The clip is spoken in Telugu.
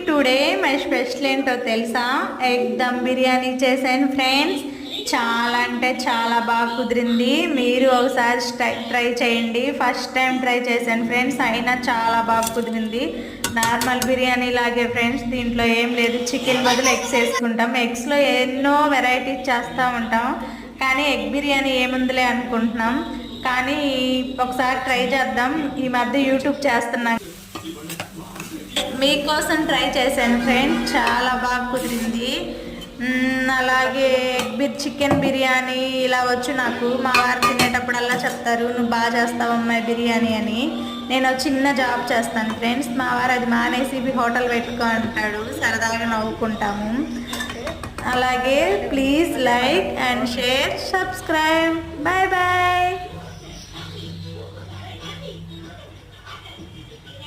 టుడే మై స్పెషల్ ఏంటో తెలుసా? ఎగ్ దమ్ బిర్యానీ చేశాను ఫ్రెండ్స్. చాలా అంటే చాలా బాగా కుదిరింది. మీరు ఒకసారి ట్రై చేయండి. ఫస్ట్ టైం ట్రై చేశాను ఫ్రెండ్స్, అయినా చాలా బాగా కుదిరింది. నార్మల్ బిర్యానీ లాగే ఫ్రెండ్స్, దీంట్లో ఏం లేదు. చికెన్ బదులు ఎగ్స్ వేసుకుంటాం. ఎగ్స్లో ఎన్నో వెరైటీస్ చేస్తూ ఉంటాం, కానీ ఎగ్ బిర్యానీ ఏముందిలే అనుకుంటున్నాం. కానీ ఒకసారి ట్రై చేద్దాం. ఈ మధ్య యూట్యూబ్ చేస్తున్నాం, మీకోసం ట్రై చేశాను ఫ్రెండ్స్. చాలా బాగా కుదిరింది. అలాగే చికెన్ బిర్యానీ ఇలా వచ్చు నాకు. మా వారు తినేటప్పుడల్లా చెప్తారు, నువ్వు బాగా చేస్తావు అమ్మాయి బిర్యానీ అని. నేను చిన్న జాబ్ చేస్తాను ఫ్రెండ్స్. మా వారు అది మానేసి హోటల్ పెట్టుకో అంటాడు. సరదాగా నవ్వుకుంటాము. అలాగే please like and share, subscribe. Bye bye.